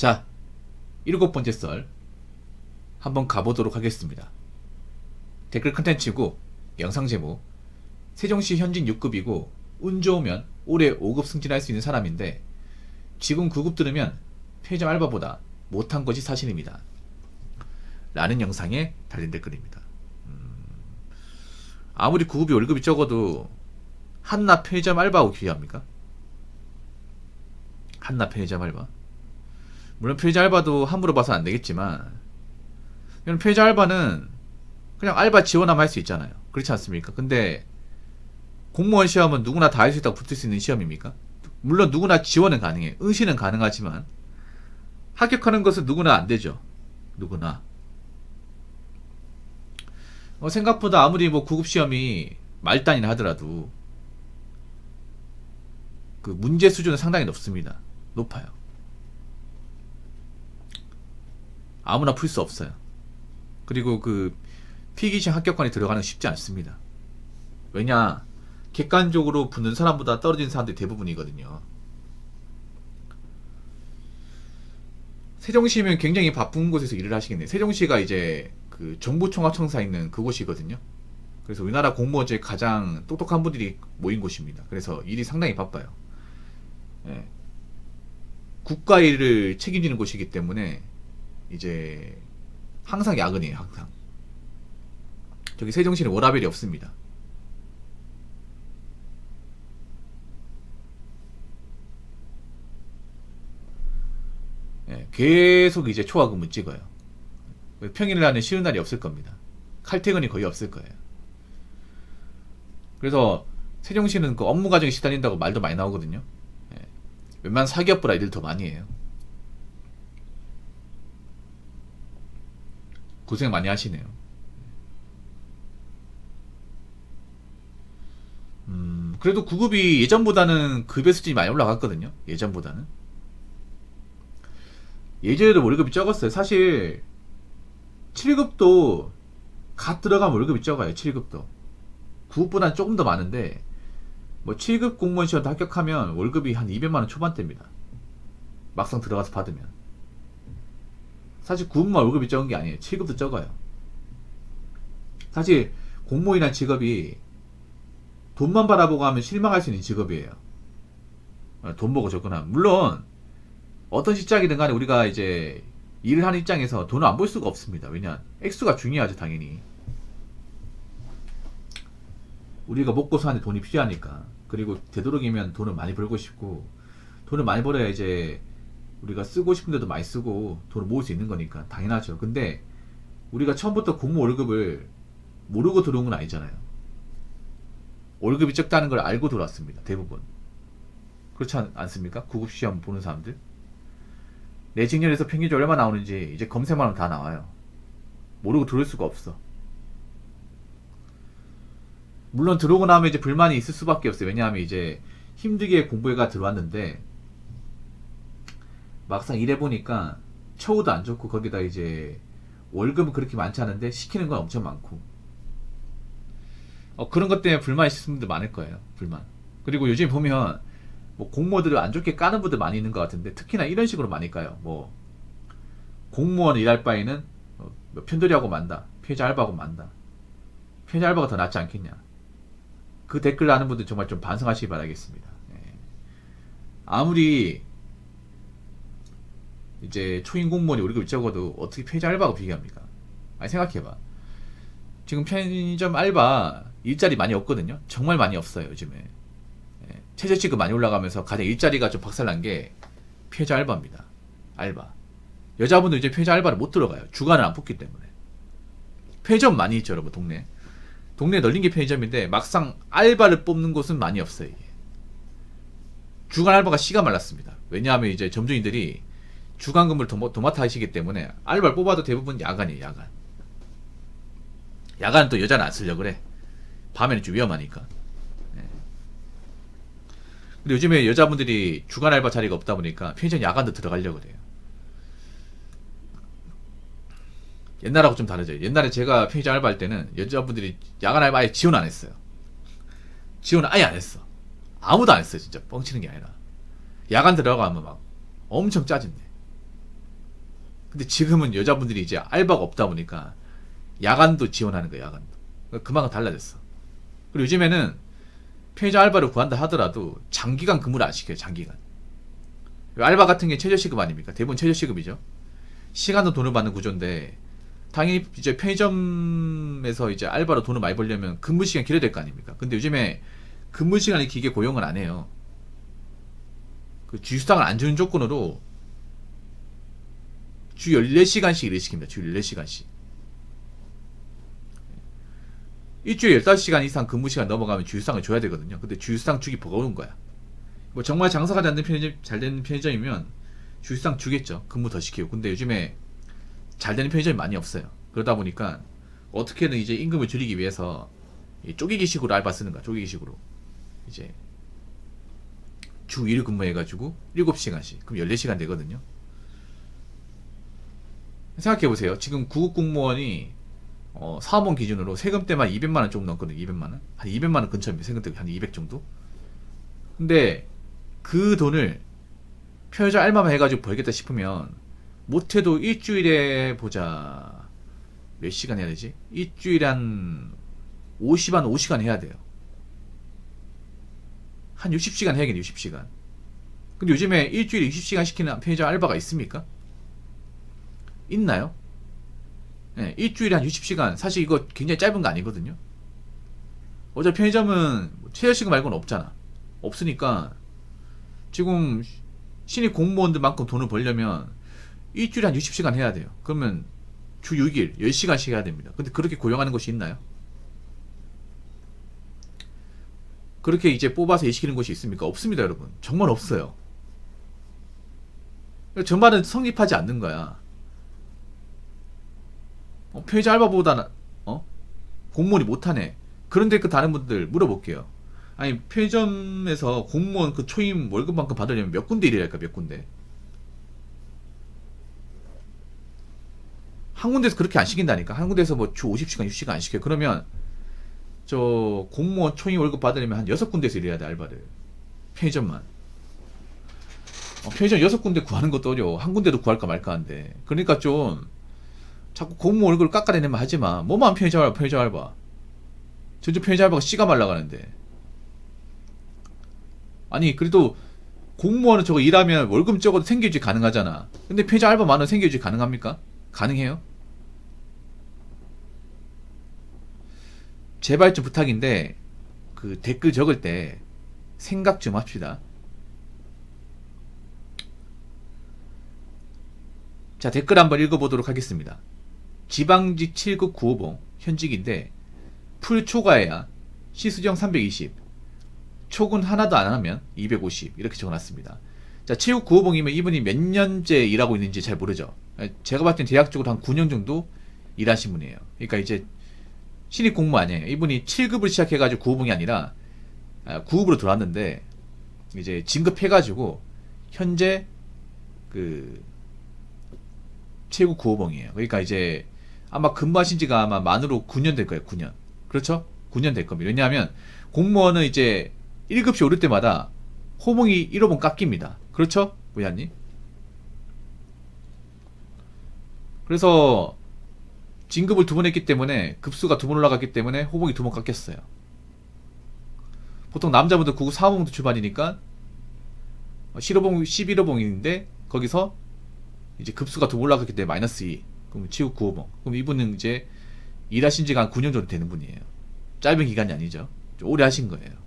자, 7번째 썰 한번 가보도록 하겠습니다. 댓글 컨텐츠고 영상 제목 세종시 현직 6급이고 운 좋으면 올해 5급 승진할 수 있는 사람인데 지금 9급 들으면 편의점 알바보다 못한 것이 사실입니다. 라는 영상에 달린 댓글입니다. 아무리 9급이 월급이 적어도 한나 편의점 알바하고 비교합니까? 한나 편의점 알바? 물론 편의점 알바도 함부로 봐서 안 되겠지만 편의점 알바는 그냥 알바 지원하면 할 수 있잖아요. 그렇지 않습니까? 근데 공무원 시험은 누구나 다 할 수 있다고 붙을 수 있는 시험입니까? 물론 누구나 지원은 가능해. 응시는 가능하지만 합격하는 것은 누구나 안 되죠. 누구나. 생각보다 아무리 9급 시험이 말단이라 하더라도 그 문제 수준은 상당히 높습니다. 높아요. 아무나 풀 수 없어요. 그리고 그 필기시험 합격관에 들어가는 건 쉽지 않습니다. 왜냐, 객관적으로 붙는 사람보다 떨어진 사람들이 대부분이거든요. 세종시면 굉장히 바쁜 곳에서 일을 하시겠네요. 세종시가 이제 그 정부총합청사 있는 그곳이거든요. 그래서 우리나라 공무원 중에 가장 똑똑한 분들이 모인 곳입니다. 그래서 일이 상당히 바빠요. 예. 국가 일을 책임지는 곳이기 때문에 이제 항상 야근이에요. 항상. 저기 세종시는 워라밸이 없습니다. 예, 계속 이제 초과근무 찍어요. 평일날은 쉬는 날이 없을 겁니다. 칼퇴근이 거의 없을 거예요. 그래서 세종시는 그 업무 과정에 시달린다고 말도 많이 나오거든요. 예, 웬만한 사기업보다 일을 더 많이 해요. 고생 많이 하시네요. 그래도 9급이 예전보다는 급여 수준이 많이 올라갔거든요. 예전보다는. 예전에도 월급이 적었어요. 사실 7급도 갓 들어가면 월급이 적어요. 7급도 9급보다는 조금 더 많은데 7급 공무원 시험도 합격하면 월급이 한 200만원 초반대입니다. 막상 들어가서 받으면. 사실 9급만 월급이 적은 게 아니에요. 7급도 적어요. 사실 공무원이란 직업이 돈만 바라보고 하면 실망할 수 있는 직업이에요. 돈 보고 접근하면. 물론 어떤 직장이든 간에 우리가 이제 일을 하는 입장에서 돈을 안 벌 수가 없습니다. 왜냐, 액수가 중요하죠. 당연히 우리가 먹고 사는 돈이 필요하니까. 그리고 되도록이면 돈을 많이 벌고 싶고, 돈을 많이 벌어야 이제 우리가 쓰고 싶은 데도 많이 쓰고 돈을 모을 수 있는 거니까 당연하죠. 근데 우리가 처음부터 공무 월급을 모르고 들어온 건 아니잖아요. 월급이 적다는 걸 알고 들어왔습니다. 대부분. 그렇지 않습니까? 9급 시험 보는 사람들. 내 직렬에서 평균적으로 얼마 나오는지 이제 검색만 하면 다 나와요. 모르고 들어올 수가 없어. 물론 들어오고 나면 이제 불만이 있을 수밖에 없어요. 왜냐하면 이제 힘들게 공부해가 들어왔는데 막상 일해보니까 처우도 안 좋고, 거기다 이제 월급은 그렇게 많지 않은데 시키는 건 엄청 많고, 그런 것 때문에 불만 있으신 분들 많을 거예요. 불만. 그리고 요즘 보면 공무원들을 안 좋게 까는 분들 많이 있는 것 같은데, 특히나 이런 식으로 많이 까요. 공무원 일할 바에는 편들이하고 만다, 피해자 알바하고 만다, 피해자 알바가 더 낫지 않겠냐. 그 댓글 하는 분들 정말 좀 반성하시기 바라겠습니다. 예. 아무리 이제 초임 공무원이 월급이 적어도 어떻게 피해자 알바하고 비교합니까? 아니, 생각해봐. 지금 편의점 알바 일자리 많이 없거든요. 정말 많이 없어요. 요즘에. 예. 최저치급 많이 올라가면서 가장 일자리가 좀 박살난 게 피해자 알바입니다. 알바. 여자분들 이제 피해자 알바를 못 들어가요. 주간을 안 뽑기 때문에. 편의점 많이 있죠, 여러분. 동네에 널린 게 편의점인데 막상 알바를 뽑는 곳은 많이 없어요. 이게. 주간 알바가 씨가 말랐습니다. 왜냐하면 이제 점주인들이 주간 근무를 도맡아 하시기 때문에 알바를 뽑아도 대부분 야간이에요. 야간. 야간은 또 여자는 안 쓰려고 그래. 밤에는 좀 위험하니까. 네. 근데 요즘에 여자분들이 주간 알바 자리가 없다 보니까 편의점 야간도 들어가려고 그래요. 옛날하고 좀 다르죠. 옛날에 제가 편의점 알바 할 때는 여자분들이 야간 알바 아예 지원 안 했어요. 지원 아예 안 했어. 아무도 안 했어요. 진짜 뻥치는 게 아니라. 야간 들어가면 막 엄청 짜증내. 근데 지금은 여자분들이 이제 알바가 없다 보니까 야간도 지원하는 거야, 야간도. 그러니까 그만큼 달라졌어. 그리고 요즘에는 편의점 알바를 구한다 하더라도 장기간 근무를 안 시켜요, 장기간. 알바 같은 게 최저시급 아닙니까? 대부분 최저시급이죠. 시간도 돈을 받는 구조인데, 당연히 이제 편의점에서 이제 알바로 돈을 많이 벌려면 근무 시간 길어야 될 거 아닙니까? 근데 요즘에 근무 시간이 길게 고용을 안 해요. 그 주휴수당을 안 주는 조건으로 주 14시간씩 일을 시킵니다. 주 14시간씩. 일주일에 15시간 이상 근무 시간 넘어가면 주휴수당을 줘야 되거든요. 근데 주휴수당 주기 버거운 거야. 뭐 정말 장사가 잘 되는 편의점이면 주휴수당 주겠죠. 근무 더 시키고. 근데 요즘에 잘 되는 편의점이 많이 없어요. 그러다 보니까 어떻게든 이제 임금을 줄이기 위해서 쪼개기식으로 알바 쓰는 거야. 쪼개기식으로. 이제 주 1일 근무해가지고 7시간씩. 그럼 14시간 되거든요. 생각해보세요. 지금 구급 공무원이 사업원 기준으로 세금 때만 200만원 조금 넘거든요. 200만원. 한 200만원 근처입니다. 세금 때문에 한 200 정도. 근데 그 돈을 편의점 알바만 해가지고 벌겠다 싶으면 못해도 일주일에 보자 몇 시간 해야 되지? 일주일에 한 50시간 해야 돼요. 한 60시간 해야겠네. 60시간. 근데 요즘에 일주일에 60시간 시키는 편의점 알바가 있습니까? 있나요? 네, 일주일에 한 60시간. 사실 이거 굉장히 짧은 거 아니거든요. 어차피 편의점은 최저시급 말고는 없잖아. 없으니까 지금 신입 공무원들만큼 돈을 벌려면 일주일에 한 60시간 해야 돼요. 그러면 주 6일 10시간씩 해야 됩니다. 근데 그렇게 고용하는 곳이 있나요? 그렇게 이제 뽑아서 일시키는 곳이 있습니까? 없습니다, 여러분. 정말 없어요. 정말은 성립하지 않는 거야. 편의점 알바보다 공무원이 못하네. 그런데 그 다른 분들 물어볼게요. 아니 편의점에서 공무원 그 초임 월급만큼 받으려면 몇 군데 일이랄까? 몇 군데? 한 군데서 그렇게 안 시킨다니까. 한 군데서 뭐 주 50시간 60시간 안 시켜요. 그러면 저 공무원 초임 월급 받으려면 한 6군데서 일해야 돼. 알바를. 편의점만. 편의점 6군데 구하는 것도 어려워. 한 군데도 구할까 말까 한데. 그러니까 좀 자꾸 공무원 월급을 깎아내면 하지마. 뭐만 편의점 알바, 편의점 알바. 전주 편의점 알바가 씨가 말라가는데. 아니 그래도 공무원은 저거 일하면 월급 적어도 생계유지 가능하잖아. 근데 편의점 알바 많은 생계유지 가능합니까? 가능해요? 제발 좀 부탁인데 그 댓글 적을 때 생각 좀 합시다. 자, 댓글 한번 읽어보도록 하겠습니다. 지방직 7급 9호봉 현직인데 풀 초과해야 시수정 320, 초근 하나도 안 하면 250 이렇게 적어놨습니다. 자, 7급 9호봉이면 이분이 몇 년째 일하고 있는지 잘 모르죠. 제가 봤을 땐 대략적으로 한 9년 정도 일하신 분이에요. 그러니까 이제 신입 공무 아니에요. 이분이 7급을 시작해가지고 9호봉이 아니라 9급으로 들어왔는데 이제 진급해가지고 현재 그 최고 9호봉이에요. 그러니까 이제 아마 근무하신 지가 아마 만으로 9년 될 거예요. 9년. 그렇죠? 9년 될 겁니다. 왜냐하면 공무원은 이제 1급씩 오를 때마다 호봉이 1호봉 깎입니다. 그렇죠? 부장님? 그래서 진급을 2번 했기 때문에 급수가 2번 올라갔기 때문에 호봉이 2번 깎였어요. 보통 남자분들 9급 4호봉도 출발이니까 10호봉, 11호봉인데 거기서 이제 급수가 2번 올라갔기 때문에 마이너스 2. 그럼 7급 9호봉. 그럼 이분은 이제 일하신 지가 한 9년 정도 되는 분이에요. 짧은 기간이 아니죠. 좀 오래 하신 거예요.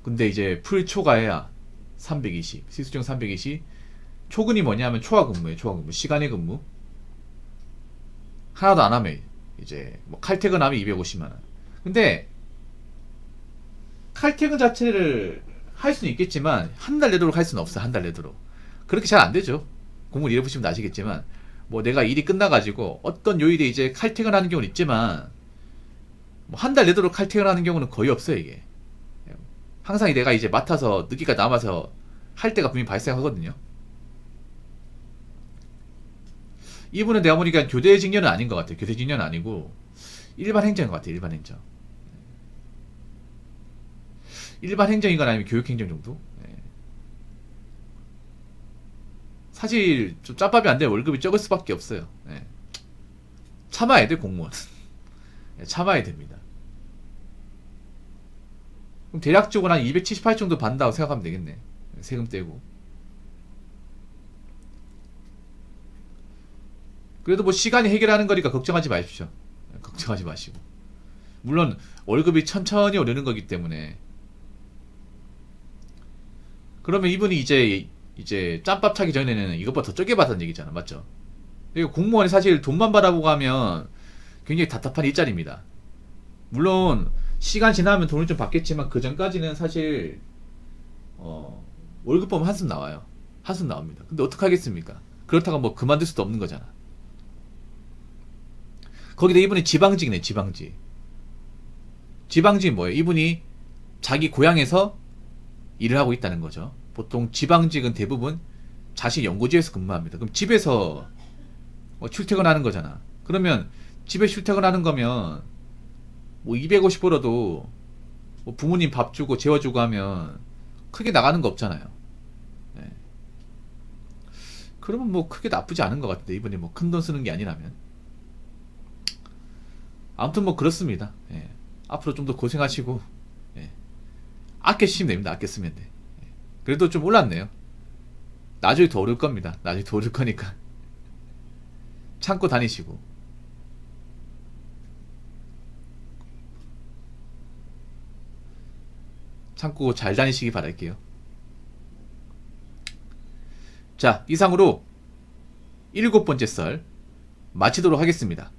근데 이제 풀 초과해야 320, 시수정 320. 초근이 뭐냐면 초과 근무예요. 초과 근무. 시간의 근무. 하나도 안 하면 이제 뭐 칼퇴근하면 250만 원. 근데 칼퇴근 자체를 할 수는 있겠지만 한 달 내도록 할 수는 없어. 한 달 내도록. 그렇게 잘 안 되죠. 공무원 일해보시면 아시겠지만 뭐 내가 일이 끝나가지고 어떤 요일에 이제 칼퇴근하는 경우는 있지만 뭐 한 달 내도록 칼퇴근하는 경우는 거의 없어요. 이게 항상 내가 이제 맡아서 늦게까지 남아서 할 때가 분명히 발생하거든요. 이분은 내가 보니까 교대직렬은 아닌 것 같아요. 교대직렬은 아니고 일반 행정인 것 같아요. 일반 행정. 일반 행정이거나 아니면 교육행정 정도. 사실 좀 짬밥이 안 되면 월급이 적을 수밖에 없어요. 예. 참아야 돼, 공무원. 예, 참아야 됩니다. 그럼 대략적으로 한 278 정도 받는다고 생각하면 되겠네. 세금 떼고. 그래도 뭐 시간이 해결하는 거니까 걱정하지 마십시오. 걱정하지 마시고. 물론 월급이 천천히 오르는 거기 때문에. 그러면 이분이 이제 짬밥 차기 전에는 이것보다 더 적게 받았다는 얘기잖아, 맞죠? 이거 공무원이 사실 돈만 바라보고 하면 굉장히 답답한 일자리입니다. 물론 시간 지나면 돈을 좀 받겠지만 그 전까지는 사실 월급 보면 한숨 나와요. 한숨 나옵니다. 근데 어떡하겠습니까? 그렇다고 뭐 그만둘 수도 없는 거잖아. 거기다 이분이 지방직이네, 지방직. 지방직이 뭐예요? 이분이 자기 고향에서 일을 하고 있다는 거죠. 보통 지방직은 대부분 자신 연고지에서 근무합니다. 그럼 집에서 출퇴근하는 거잖아. 그러면 집에 출퇴근하는 거면 뭐 250 벌어도 뭐 부모님 밥 주고 재워주고 하면 크게 나가는 거 없잖아요. 네. 그러면 뭐 크게 나쁘지 않은 것 같은데 이분이 뭐 큰 돈 쓰는 게 아니라면. 아무튼 뭐 그렇습니다. 예. 앞으로 좀 더 고생하시고 예. 아껴 쓰시면 됩니다. 아껴 쓰면 돼. 예. 그래도 좀 올랐네요. 나중에 더 오를 겁니다. 나중에 더 오를 거니까 참고 다니시고. 참고 잘 다니시기 바랄게요. 자, 이상으로 7번째 썰 마치도록 하겠습니다.